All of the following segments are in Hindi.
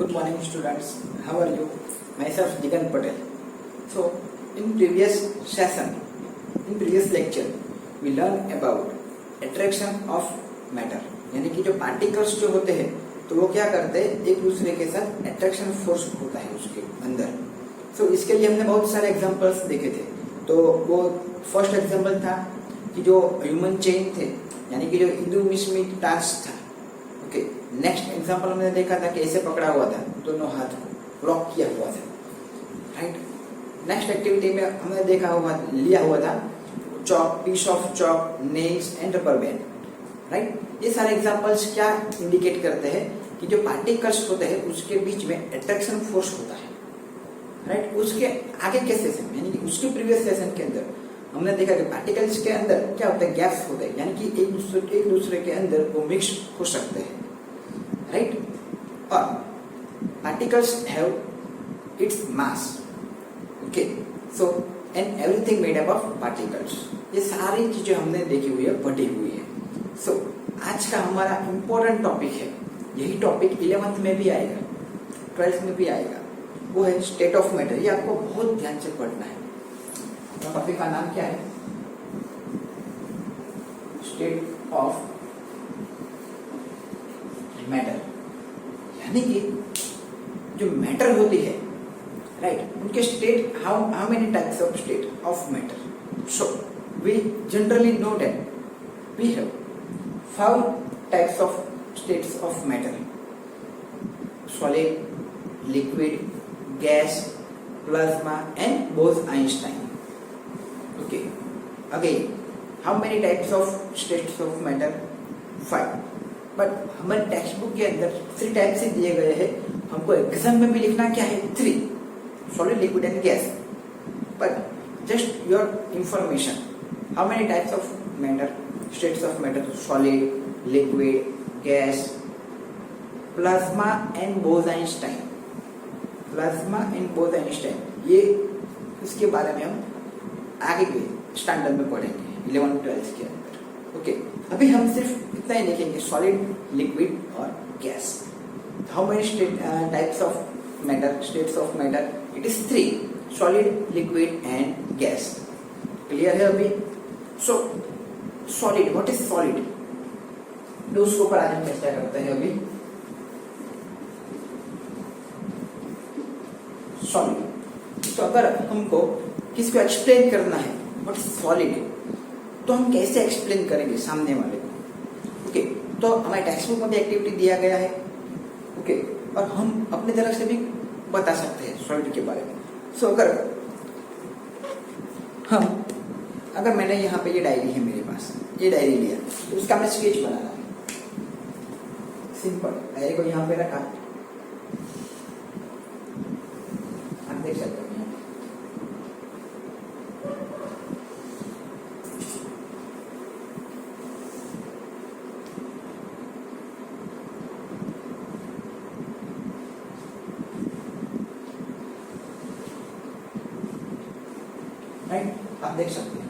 Good morning, students. How are you? Myself, Jigan Patel. So, in previous lecture, we learned about attraction of matter. यानी कि जो पार्टिकल्स जो होते हैं तो वो क्या करते हैं, एक दूसरे के साथ अट्रैक्शन फोर्स होता है उसके अंदर. सो इसके लिए हमने बहुत सारे एग्जांपल्स देखे थे. तो वो फर्स्ट एग्जांपल था कि जो ह्यूमन चेन थे, यानी कि जो इंडोमिशमी टास्क था. ओके, नेक्स्ट एग्जांपल हमने देखा था कि ऐसे पकड़ा हुआ था, दोनों हाथ को लॉक किया हुआ था. राइट. नेक्स्ट एक्टिविटी में हमने लिया हुआ था chalk, piece of chalk, nails and rubber band. Right. ये सारे एग्जांपल्स क्या इंडिकेट करते हैं कि जो पार्टिकल्स होते हैं उसके बीच में अट्रैक्शन फोर्स होता है. राइट. उसके आगे के सेशन यानी कि उसके प्रीवियस सेशन के अंदर हमने देखा कि पार्टिकल्स के अंदर क्या होता है, गैप्स होते हैं, यानी कि एक दूसरे के अंदर वो मिक्स हो सकते हैं. राइट. और particles have its mass. Okay, so and everything made up of particles. ये सारी चीजें हमने देखी हुई है, पढ़ी हुई है. सो आज का हमारा इंपॉर्टेंट टॉपिक है, यही टॉपिक 11th में भी आएगा, 12th में भी आएगा. वो है स्टेट ऑफ मैटर. ये आपको बहुत ध्यान से पढ़ना है. टॉपिक का नाम क्या है? State of matter. यानी कि जो मैटर होती है, राइट, उनके state, how many types of state of matter. So we generally know that we have 5 types of states of matter: solid, liquid, gas, plasma and Bose-Einstein. Okay, again, how many types of states of matter? 5. but हमारे टेक्स्ट बुक के अंदर 3 टाइप्स ही दिए गए हैं. हमको एग्जाम में भी लिखना क्या है? 3: solid, liquid and gas. but just your information, how many types of matter, states of matter? solid, liquid, gas, plasma and Bose-Einstein. Plasma and Bose-Einstein, ये इसके बारे में हम आगे के स्टैंडर्ड में पढ़ेंगे 11-12 के अंदर. ओके, अभी हम सिर्फ इतना ही लिखेंगे, सॉलिड, लिक्विड और gas. How many types of matter, states of matter? It is 3: solid, liquid and gas. Clear है अभी? सो सॉलिड, व्हाट इज सॉलिड? तो उसके ऊपर आज हम चर्चा करते हैं. अभी सॉलिड, तो अगर हमको किसी को एक्सप्लेन करना है व्हाट इज सॉलिड, तो हम कैसे एक्सप्लेन करेंगे सामने वाले को? ओके, तो हमारे टेक्स्ट बुक में भी एक्टिविटी दिया गया है. ओके, और हम अपनी तरफ से भी बता सकते हैं सॉलिड के बारे में. सो अगर मैंने यहाँ पे, ये डायरी है मेरे पास, ये डायरी लिया, तो उसका मैं स्केच बना रहा हूँ. सिंपल, डायरी को यहाँ पे रखा, आप देख सकते हो. राइट, आप देख सकते हैं.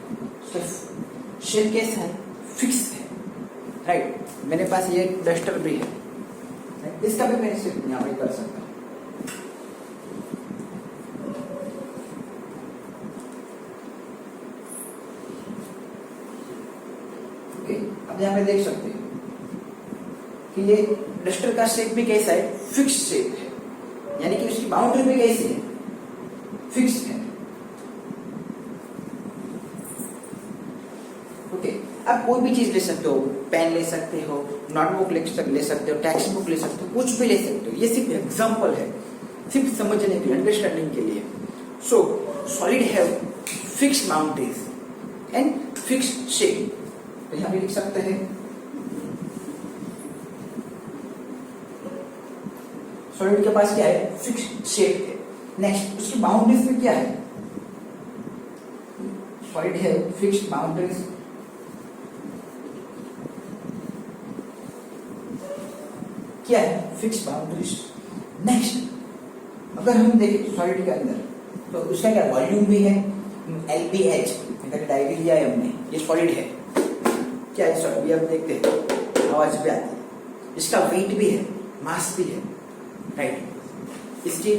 शेप कैसा है? फिक्स है. राइट. मेरे पास ये डस्टर भी है, इसका भी मैं शेप यहाँ पे कर सकता हूँ. ओके, अब यहाँ पे देख सकते हैं कि ये डस्टर का शेप भी कैसा है? फिक्स शेप है. यानी कि उसकी बाउंड्री भी कैसी है? फिक्स है. आप कोई भी चीज ले सकते हो, पेन ले सकते हो, नोटबुक ले सकते हो, टेक्स्ट बुक ले सकते हो, कुछ भी ले सकते हो. ये सिर्फ एग्जांपल है, सिर्फ समझने के लिए, अंडरस्टैंडिंग के लिए. सो solid have fixed boundaries and fixed shape. तो यहां भी लिख सकते हैं सॉलिड के पास क्या है? फिक्स्ड शेप है. नेक्स्ट, उसकी बाउंड्रीज में क्या है? सॉलिड हैव फिक्स्ड बाउंड्रीज, क्या है? Fix boundaries. नेक्स्ट, अगर हम देखें सॉलिड के अंदर, तो उसका क्या वॉल्यूम भी है, LBH. अगर डायरी लिया है हमने, ये सॉलिड है. क्या है सॉलिड? ये हम देखते हैं, आवाज भी आती है. इसका वेट भी है, मास भी है. राइट. इसकी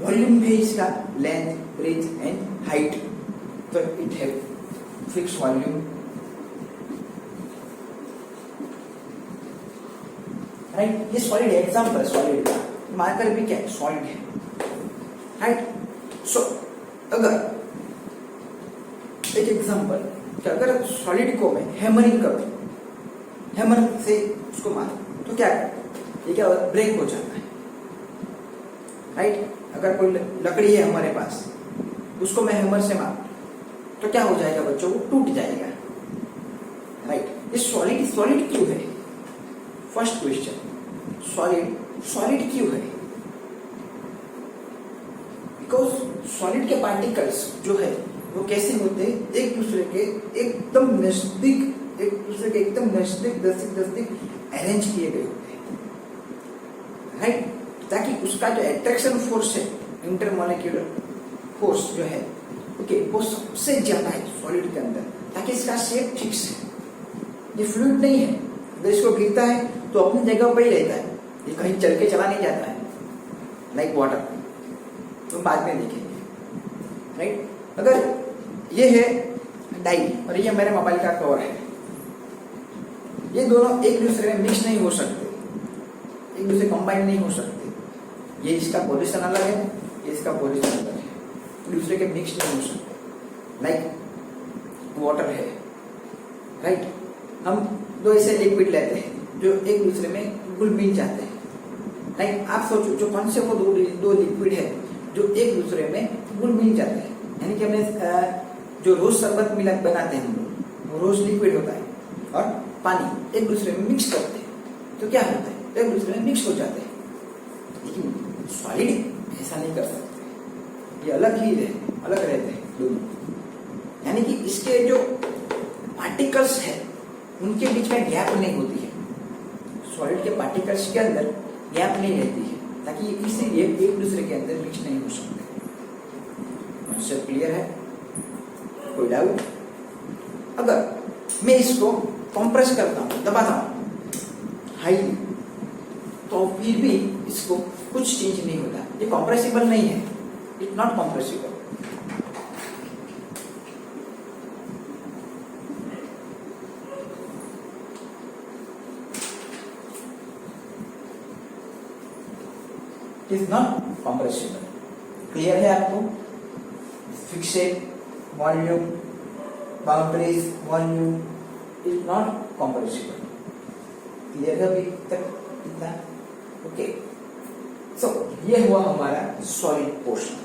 वॉल्यूम भी इसका लेंथ, ब्रेथ एंड हाइट, तो it have fix volume, right. ये सॉलिड है, एग्जांपल सॉलिड का, मार्कर भी क्या है, सॉलिड है, राइट। सो अगर एक एग्जांपल कि अगर सॉलिड को मैं हैमरिंग करूं, हैमर से उसको मारूं तो क्या ये क्या होगा, ब्रेक हो जाता है, राइट। अगर कोई लकड़ी है हमारे पास, उसको मैं हैमर से मारूं तो क्या हो जाएगा बच्चों, वो टूट जाएगा, राइट। ये सॉलिड सॉलिड क्यों है, फर्स्ट क्वेश्चन, सॉलिड सॉलिड क्यों है, बिकॉज सॉलिड के पार्टिकल्स जो है वो कैसे होते हैं, एक दूसरे के एकदम नजदीक, एक दूसरे के एकदम नजदीक नजदीक अरेंज किए गए होते हैं, राइट, ताकि उसका जो अट्रैक्शन फोर्स है, इंटरमॉलिक्यूलर फोर्स जो है, ओके, वो सबसे ज्यादा है सॉलिड के अंदर, ताकि इसका शेप फिक्स है, ये फ्लूइड नहीं है, अगर इसको गिरता है तो अपनी जगह पर ही रहता है, ये कहीं चल के चला नहीं जाता है, लाइक वाटर, तो बाद में देखेंगे, राइट। अगर ये है डाई और ये मेरे मोबाइल का कवर है, ये दोनों एक दूसरे में मिक्स नहीं हो सकते, एक दूसरे कंबाइन नहीं हो सकते, ये इसका पोजीशन अलग है, ये इसका पोजीशन अलग है, एक दूसरे के मिक्स नहीं हो सकते, लाइक वाटर है, राइट। हम दो ऐसे लिक्विड लेते हैं जो एक दूसरे में घुल मिल जाते हैं, लाइक आप सोचो जो कौन से वो दो लिक्विड है जो एक दूसरे में घुल मिल जाते हैं, यानी कि हमने जो रोज शरबत मिला बनाते हैं हम लोग, वो रोज लिक्विड होता है और पानी एक दूसरे में मिक्स करते हैं, तो क्या होता है, एक दूसरे में मिक्स हो जाते हैं, लेकिन सॉलिड ऐसा नहीं कर सकते, ये अलग ही है, अलग रहते हैं दोनों, यानी कि इसके जो पार्टिकल्स है उनके बीच में गैप नहीं होती है, सॉलिड के पार्टिकल्स के अंदर गैप नहीं रहती है, ताकि इसीलिए एक दूसरे के अंदर मिक्स नहीं हो सकते। सब क्लियर है, कोई डाउट? अगर मैं इसको कंप्रेस करता हूं, दबाता हूं हाई, तो फिर भी इसको कुछ चेंज नहीं होता, ये कंप्रेसिबल नहीं है, it not compressible. Is not compressible. Clear है आपको? Fixed volume, boundaries, volume is not compressible. Clear है अभी तक इतना? ओके, सो ये हुआ हमारा सॉलिड पोर्शन।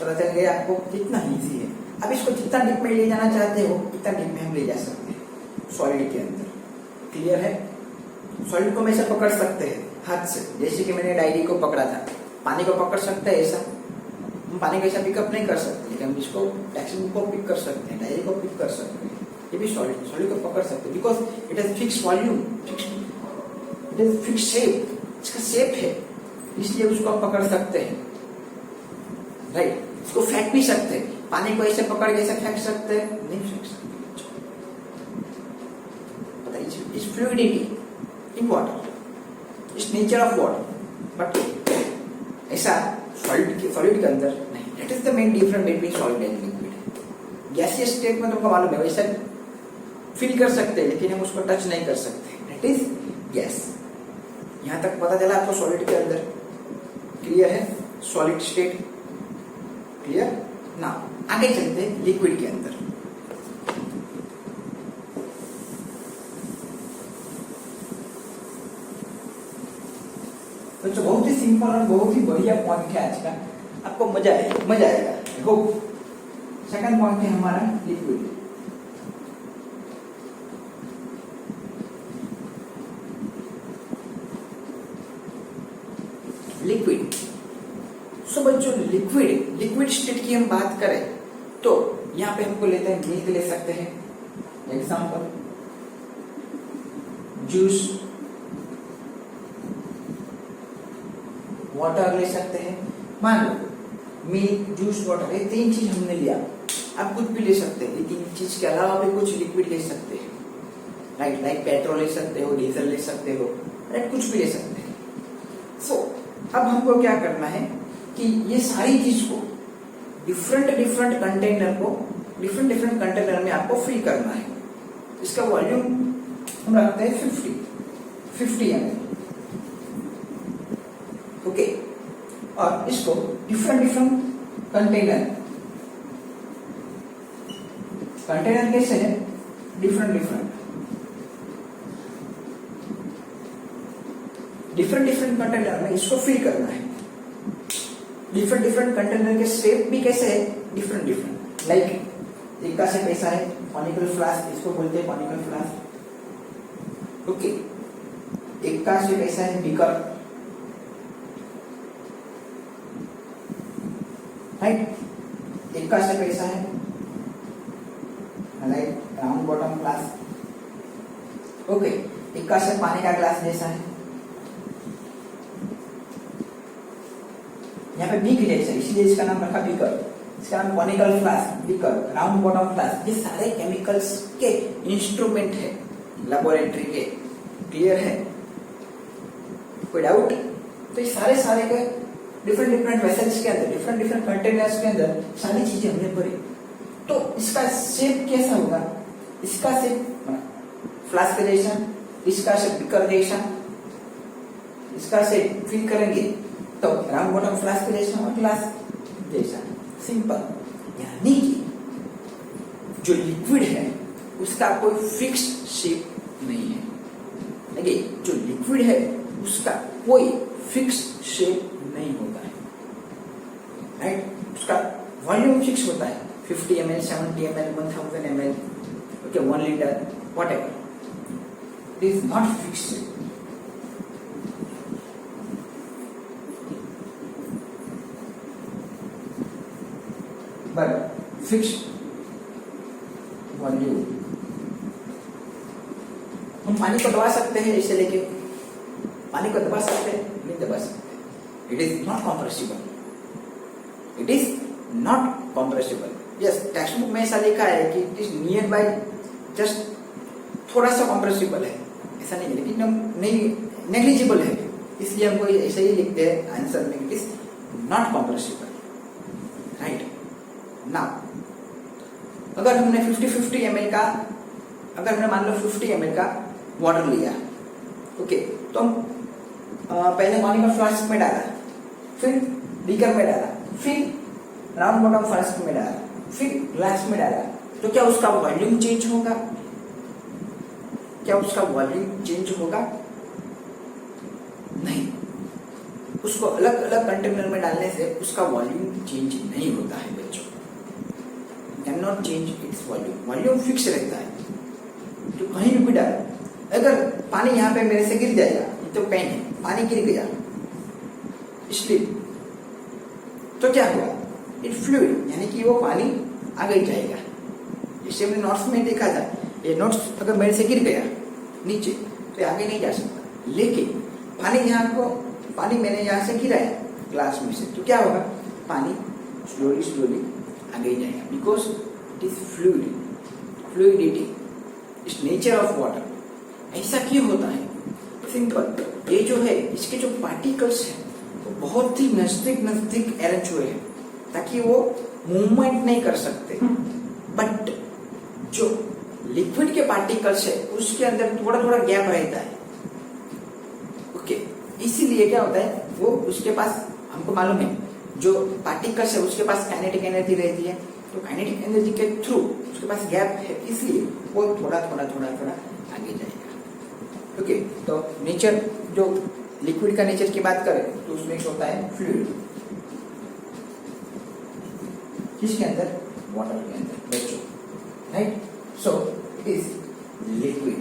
पता चल गया आपको कितना इजी है। अब इसको जितना डीप में ले जाना चाहते हो उतना डीप में हम ले जा सकते हैं सॉलिड के अंदर। क्लियर है? सॉलिड को हम ऐसे पकड़ सकते हैं हाथ से, जैसे कि मैंने डायरी को पकड़ा था। पानी को पकड़ सकते हैं ऐसा, हम पानी को ऐसा पिकअप नहीं कर सकते, लेकिन हम इसको टैक्सी को पिक कर सकते हैं, डायरी को पिक कर सकते हैं। ये भी सॉलिड को पकड़ सकते हैं, because it has fix volume, it has fix shape, इसका शेप है, इसलिए उसको हम पकड़ सकते हैं, राइट। इसको फेंक भी सकते हैं, पानी को ऐसे पकड़ के ऐसे फेंक सकते हैं, नहीं फेंक सकते। बताइए, इस फ्लूइडिटी इन वाटर, इस नेचर ऑफ वाटर, बट ऐसा सॉलिड के अंदर नहीं। That is the main difference between solid and liquid. Gaseous state में तुमको मालूम है वैसा फील कर सकते हैं, लेकिन हम उसको टच नहीं कर सकते, दैट इज गैस। यहां तक पता चला आपको सॉलिड के अंदर? क्लियर है? सॉलिड स्टेट क्लियर ना। आगे चलते हैं लिक्विड के अंदर। तो बहुत ही सिंपल और बहुत ही बढ़िया पॉइंट है आज का, आपको मजा आएगा। होप सेकंड पॉइंट है हमारा लिक्विड। लिक्विड, सो बच्चों लिक्विड स्टेट की हम बात करें तो यहाँ पे हमको लेते हैं मिल्क ले सकते हैं, एग्जांपल जूस, वाटर ले सकते हैं। मान लो मिल्क, जूस, वाटर, ये तीन चीज हमने लिया। आप कुछ भी ले सकते हैं, ये तीन चीज के अलावा भी कुछ लिक्विड ले सकते हैं, राइट। लाइक पेट्रोल ले सकते हो, डीजल ले सकते हो, राइट, कुछ भी ले सकते हैं। सो अब हमको क्या करना है कि ये सारी चीज को डिफरेंट डिफरेंट कंटेनर में आपको फिल करना है। इसका वॉल्यूम हम रखते हैं 50 ml। ओके, और इसको डिफरेंट कंटेनर कैसे है, डिफरेंट कंटेनर में इसको फिल करना है। डिफरेंट कंटेनर के शेप भी कैसे है, डिफरेंट। लाइक एक का शेप ऐसा है, कॉनिकल फ्लास्क, इसको बोलते हैं कॉनिकल फ्लास्क। ओके, एक का शेप ऐसा है, बीकर, राइट। एक का शेप ऐसा है, like round bottom flask. Okay, एक का शेप पानी का ग्लास जैसा है, यहाँ पे बीक जैसा, इसलिए इसका नाम रखा बीकर। इसका नाम conical flask, beaker, round bottom flask. ये सारे केमिकल्स के इंस्ट्रूमेंट है लेबोरेटरी के। क्लियर है, कोई डाउट? तो ये सारे के डिफरेंट वेसल्स के अंदर, डिफरेंट कंटेनर्स के अंदर सारी चीजें हमने भरी। तो इसका शेप कैसा होगा? इसका शेप फ्लास्क जैसा, इसका शेप बीकर जैसा, इसका शेप फिल करेंगे तो राउंड बॉटम फ्लास्क जैसा और ग्लास जैसा, सिंपल। यानी कि जो लिक्विड है उसका कोई फिक्स शेप नहीं है। देखिए, जो लिक्विड है उसका कोई फिक्स शेप नहीं होता है, राइट। उसका वॉल्यूम फिक्स होता है, 50 ml, 70 ml, 1000 ml, okay, 1 litre, whatever. It is not fixed. but fixed volume. हम पानी को दबा सकते हैं, इसे लेके पानी को दबा सकते हैं, नहीं दबा सकते। It is not compressible. Yes, text book में ऐसा लिखा है कि it is near by just थोड़ा सा कॉम्प्रेसिबल है, ऐसा नहीं है, लेकिन हम नहीं, नेग्लिजिबल है, इसलिए हमको ऐसे ही लिखते हैं आंसर में, it is not compressible, right. Now अगर हमने 50 ml का, अगर हमने मान लो 50 ml का वाटर लिया, ओके, तो हम पहले कॉनिकल फ्लास्क में डाला, फिर बीकर में डाला, फिर राउंड बॉटम फ्लास्क में डाला, फिर ग्लास में डाला, तो क्या उसका वॉल्यूम चेंज होगा? क्या उसका वॉल्यूम चेंज होगा? नहीं। उसको अलग अलग कंटेनर में डालने से उसका वॉल्यूम चेंज नहीं होता है बच्चों। Can not change its volume, volume fix रहता है। तो कहीं भी डालो, अगर पानी यहाँ पे मेरे से गिर जाएगा, तो पेन है, पानी गिर गया, स्लिप, तो क्या हुआ? इट फ्लूइड, यानी कि वो पानी आगे जाएगा। इससे हमने नोट्स में देखा था, ये नोट्स अगर मेरे से गिर गया नीचे तो आगे नहीं जा सकता, लेकिन पानी मैंने यहाँ से गिराया ग्लास में से, तो क्या होगा? पानी स्लोली आगे जाएगा, because it is fluidity, it's nature of water. ऐसा क्यों होता है? सिंपल, ये जो है इसके जो पार्टिकल्स हैं वो बहुत ही नजदीक अरेंज हुए हैं ताकि वो मूवमेंट नहीं कर सकते। बट जो लिक्विड के पार्टिकल्स है उसके अंदर थोड़ा गैप रहता है, ओके। इसीलिए क्या होता है, वो उसके पास, हमको मालूम है, जो पार्टिकल्स है उसके पास काइनेटिक एनर्जी रहती है, तो काइनेटिक एनर्जी के थ्रू उसके पास गैप है, इसलिए वो थोड़ा आगे जाएगा, ओके। तो नेचर, जो लिक्विड का नेचर की बात करें तो उसमें होता है फ्लूइड, किसके अंदर? वाटर के अंदर बच्चों, right. So it is liquid.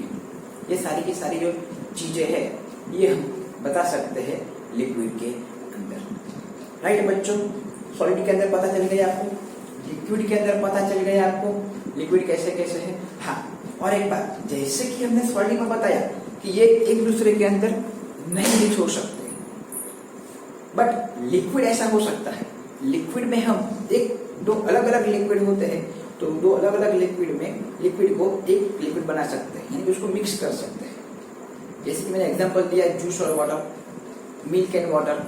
ये सारी की सारी जो चीजें हैं ये हम बता सकते हैं लिक्विड के अंदर, राइट बच्चों। सॉलिड के अंदर पता चल गया आपको, लिक्विड के अंदर पता चल गया आपको लिक्विड कैसे है। हाँ, और एक बात, जैसे कि हमने सॉलिड में बताया कि ये एक दूसरे के अंदर नहीं मिक्स हो सकते, बट लिक्विड ऐसा हो सकता है। लिक्विड में हम दो अलग अलग लिक्विड होते हैं, तो दो अलग अलग लिक्विड में लिक्विड को एक लिक्विड बना सकते हैं, यानी कि उसको मिक्स कर सकते हैं। जैसे कि मैंने एग्जांपल दिया जूस और water, milk and water,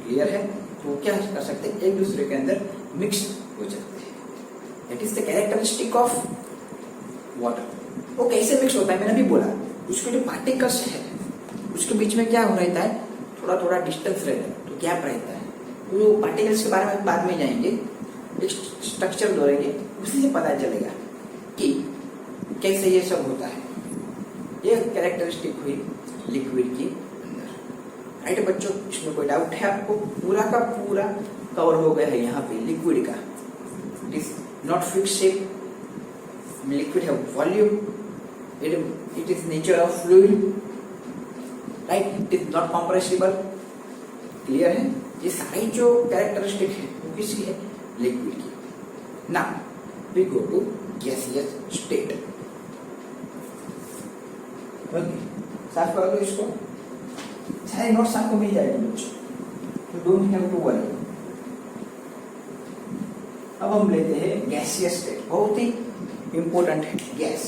clear है? तो वो क्या कर सकते हैं, एक दूसरे के अंदर मिक्स हो जाते हैं। That is the characteristic of water. वो कैसे मिक्स होता है मैंने अभी बोला, उसके जो पार्टिकल्स है उसके बीच में क्या हो रहता है, थोड़ा थोड़ा डिस्टेंस रहता है, तो गैप रहता है। तो पार्टिकल्स के बारे में बाद में जाएंगे, एक स्ट्रक्चर दोहराएंगे, उसी से पता चलेगा कि कैसे ये सब होता है। ये कैरेक्टरिस्टिक हुई लिक्विड की अंदर। राइट बच्चों, इसमें कोई डाउट है आपको? पूरा का पूरा कवर हो गया है यहाँ पे लिक्विड का। It is not fix shape, liquid है volume, it is nature of fluid, right, it is not compressible. Clear है? ये सारी जो कैरेक्टरिस्टिक है वो किसकी है, लिक्विड की। Now we go to gaseous state. Okay, साफ कर दो इसको, सारे नोट्स आपको मिल जाएंगे बच्चों, तो डोंट हैव टू वरी। अब हम लेते हैं गैसियस स्टेट, बहुत ही इंपॉर्टेंट है gas.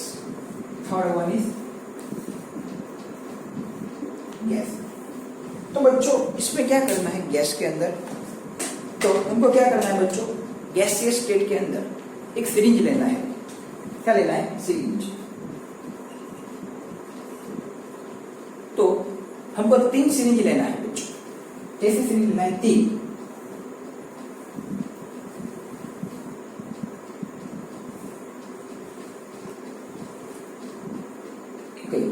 Third one is gas. तो बच्चों इसमें क्या करना है गैस के अंदर, तो हमको क्या करना है बच्चों, गैसियस स्टेट के अंदर एक सिरिंज लेना है। क्या लेना है, सिरिंज। तो हमको 3 सिरिंज लेना है बच्चों। कैसे सिरिंज लेना है, 3।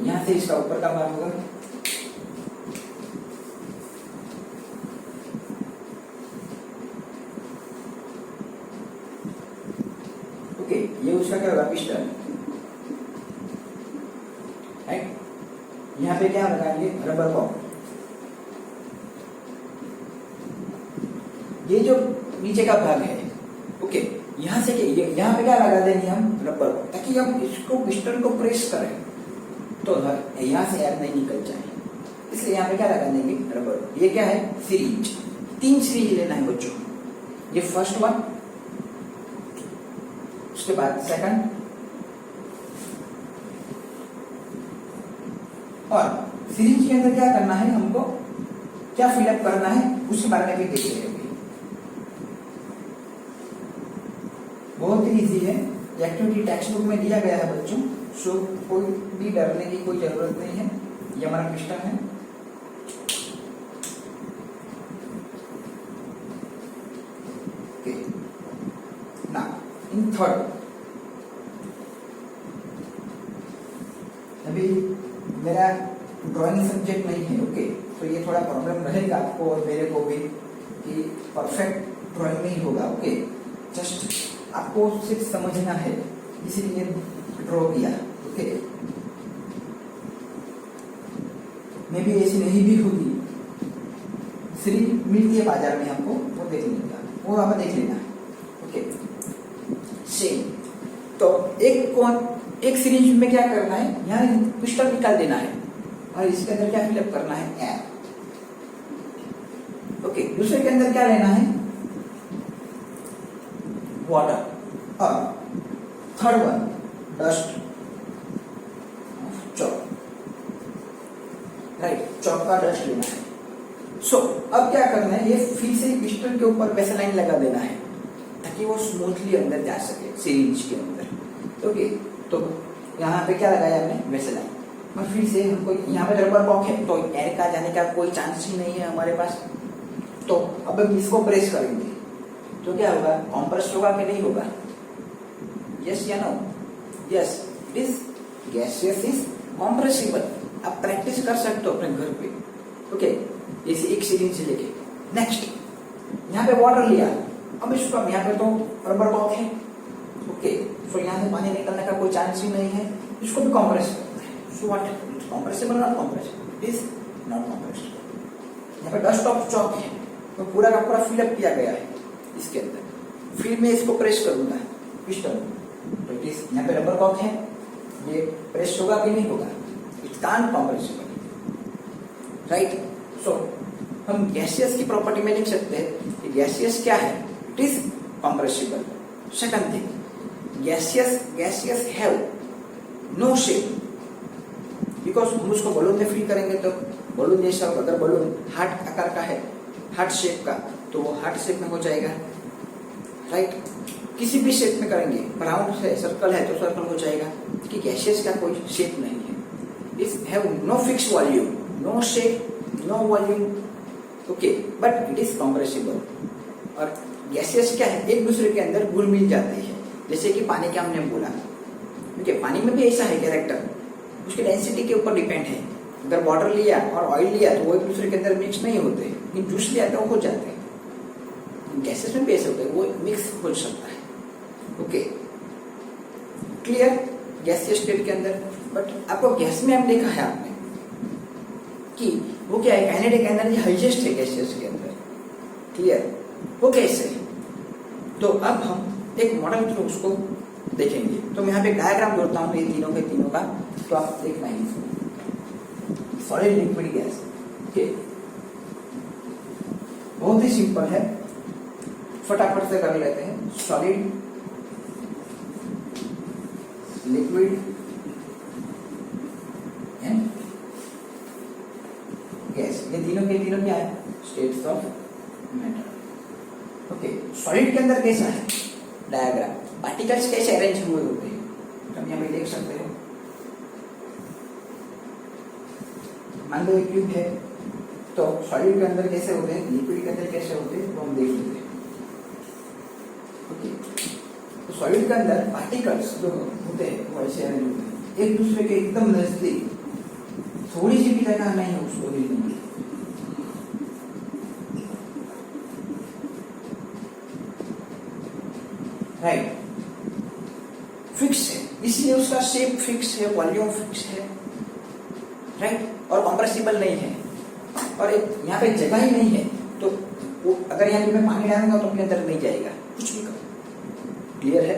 यहां से इसका ऊपर का भाग होगा, ओके, ये उसका क्या होगा, पिस्टन। राइट, यहाँ पे क्या लगाएंगे, रबर बॉल। ये जो नीचे का भाग है, ओके, यहाँ से यहाँ पे क्या लगा देंगे हम, रबर, ताकि हम इसको पिस्टन को प्रेस करें तो यहाँ से एयर नहीं निकल जाए, इसलिए यहाँ पे क्या लगा देंगे, रबर। ये क्या है, सिरिंज। 3 सिरिंज लेना है बच्चों। ये फर्स्ट वन, उसके बाद सेकंड, और सिरिंज के अंदर क्या करना है हमको, क्या फिलअप करना है, उसके बारे में भी देख लेंगे। बहुत ही इजी है, एक्टिविटी टेक्स्ट बुक में दिया गया है बच्चों, सो कोई भी डरने की कोई जरूरत नहीं है। ये हमारा पिस्टन है, ना इन थर्ड, अभी मेरा ड्राइंग सब्जेक्ट नहीं है, ओके, तो ये थोड़ा प्रॉब्लम रहेगा आपको और मेरे को भी कि परफेक्ट ड्राइंग नहीं होगा, ओके। जस्ट आपको सिर्फ समझना है, इसीलिए ड्रॉ किया, ओके। मे भी ऐसी नहीं भी होगी, सिरिंज मिलती है बाजार में हमको, वो देख लेगा, वो आप देख लेना, ओके। सेम, तो एक सिरिंज में क्या करना है, यहाँ पिस्टन निकाल देना है और इसके अंदर क्या फिलअप करना है, एयर, ओके। दूसरे के अंदर क्या लेना है, वाटर, और third one dust, chalk, right, chalk का डस्ट लेना है। सो अब क्या करना है, ये फिर से पिस्टन के ऊपर वेसलाइन लगा देना है ताकि वो स्मूथली अंदर जा सके सिरिंज के अंदर, ओके। तो यहाँ पे क्या लगाया हमने, वेसलाइन, और फिर से हमको यहाँ पे रबर बॉक्स है तो एयर का जाने का कोई चांस ही नहीं है हमारे पास। तो अब हम इसको प्रेस करेंगे तो क्या होगा, कॉम्प्रेस होगा कि नहीं होगा, यस या no, yes, it is gaseous is compressible. आप प्रैक्टिस कर सकते हो अपने घर पे, ओके। जैसे एक सिरिंज लेके, नेक्स्ट यहाँ पे वाटर लिया, अब इसको यहाँ पे तो रबर बॉक्स है, ओके, सो यहाँ से पानी निकलने का कोई चांस ही नहीं है, इसको भी कॉम्प्रेस करना है। So what, it's compressible not compressible, it is not compressible. यहाँ पे डस्ट ऑफ चॉक है तो पूरा का पूरा फिलअप किया गया है इसके अंदर, फिर मैं इसको प्रेस करूंगा पिस्टन, तो इट इज यहाँ पे रबर कॉक है, ये प्रेस होगा कि नहीं होगा, इट कांट कॉम्प्रेसिबल, राइट। सो हम गैसियस की प्रॉपर्टी में लिख सकते हैं कि गैसियस क्या है, it is compressible. Second thing, gaseous have no shape, because हम उसको बलून में फिल करेंगे तो बलून जैसा, अगर बलून हार्ट आकार का है हार्ट शेप का तो वो हार्ट शेप में हो जाएगा, राइट। किसी भी शेप में करेंगे, राउंड है, सर्कल है तो सर्कल हो जाएगा, कि गैसेस का कोई शेप नहीं है। If have no fix volume, no shape, no volume, okay, but it is compressible. और गैसेस क्या है, एक दूसरे के अंदर घुल मिल जाते हैं, जैसे कि पानी का हमने बोला, ठीक है, पानी में भी ऐसा है कैरेक्टर, उसके डेंसिटी के ऊपर डिपेंड है। अगर वाटर लिया और ऑयल लिया तो वो एक दूसरे के अंदर मिक्स नहीं होते, लेकिन जूस लिया तो हो जाते हैं। गैसेस में भी ऐसे होते हैं, वो मिक्स हो सकता है, ओके, क्लियर। गैसीय स्टेट के अंदर, बट आपको गैस में हम देखा है आपने कि वो क्या है, काइनेटिक एनर्जी हाईएस्ट है गैसेस के अंदर, क्लियर। वो कैसे, तो अब हम एक मॉडल थ्रू उसको देखेंगे। तो मैं यहाँ पे डायग्राम जोड़ता हूँ ये तीनों के तीनों का, तो आप देखना है सॉलिड लिक्विड गैस, ओके, बहुत ही सिंपल है, फटाफट से कर लेते हैं। सॉलिड, लिक्विड एंड गैस, ये तीनों के तीनों क्या है, states of matter, okay. Solid के अंदर कैसा है डायग्राम, पार्टिकल्स कैसे अरेंज हुए होते हैं, तो हम यहाँ पे देख सकते हो। मान लो एक ट्यूब है, तो सॉलिड के अंदर कैसे होते हैं, लिक्विड के अंदर कैसे होते हैं, वो हम देख लेते हैं, ओके। तो सॉलिड के अंदर पार्टिकल्स जो होते हैं वो ऐसे अरेंज होते हैं, एक दूसरे के एकदम नजदीक, थोड़ी सी भी जगह नहीं है उसको हिलने की, राइट, फिक्स है, इसलिए उसका शेप फिक्स है, वॉल्यूम फिक्स है, राइट, और कॉम्प्रेसिबल नहीं है, और एक यहाँ पे जगह ही नहीं है, तो वो अगर यहाँ पे मैं पानी डालूंगा तो अपने अंदर नहीं जाएगा, कुछ भी करो, क्लियर है।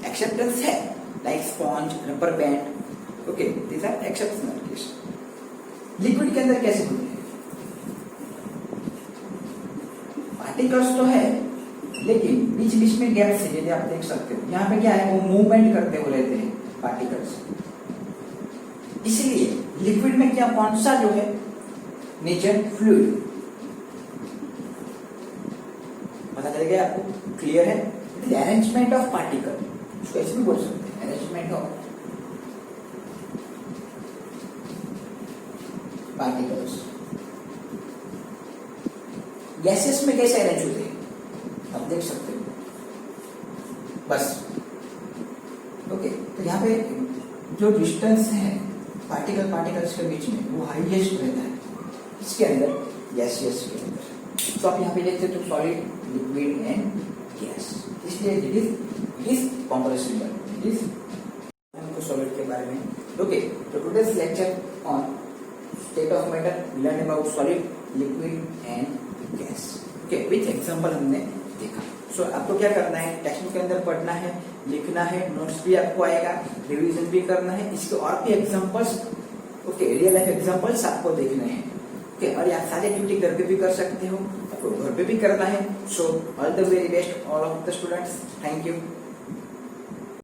एक्सेप्टेंस है, like sponge, rubber band, okay, these are exceptional case. Liquid के अंदर कैसे होते हैं, पार्टिकल्स तो है लेकिन बीच बीच में गैप्स है, यदि आप देख सकते हो यहाँ पे क्या है, वो मूवमेंट करते हुए रहते हैं पार्टिकल्स, इसलिए लिक्विड में क्या, कौन सा जो है नेचर, फ्लूइड, पता चल गया आपको, क्लियर है। अरेंजमेंट ऑफ पार्टिकल, उसको ऐसे भी बोल सकते हैं, अरेंजमेंट ऑफ पार्टिकल्स। गैसेस में कैसे अरेंज होते हैं आप देख सकते हो, बस, ओके। तो यहाँ पे जो डिस्टेंस है पार्टिकल्स के बीच में वो हाईएस्ट रहता है, इसके अंदर, गैसियस के अंदर। तो आप यहाँ पे देखते हो सॉलिड, लिक्विड एंड गैस, इसलिए it is compressible, it is हमको सॉलिड के बारे में, ओके। तो today's lecture on state of matter, we learn about solid, liquid and gas, okay, with example हमने देखा। सो आपको क्या करना है, टेक्स्ट बुक के अंदर पढ़ना है, लिखना है, नोट्स भी आपको आएगा, रिवीजन भी करना है, इसके और भी examples, okay, real life examples आपको देखने हैं, ओके। और आप सारे एक्टिविटी घर पे भी कर सकते हो, आपको घर पे भी करना है। So all the very best all of the students, thank you.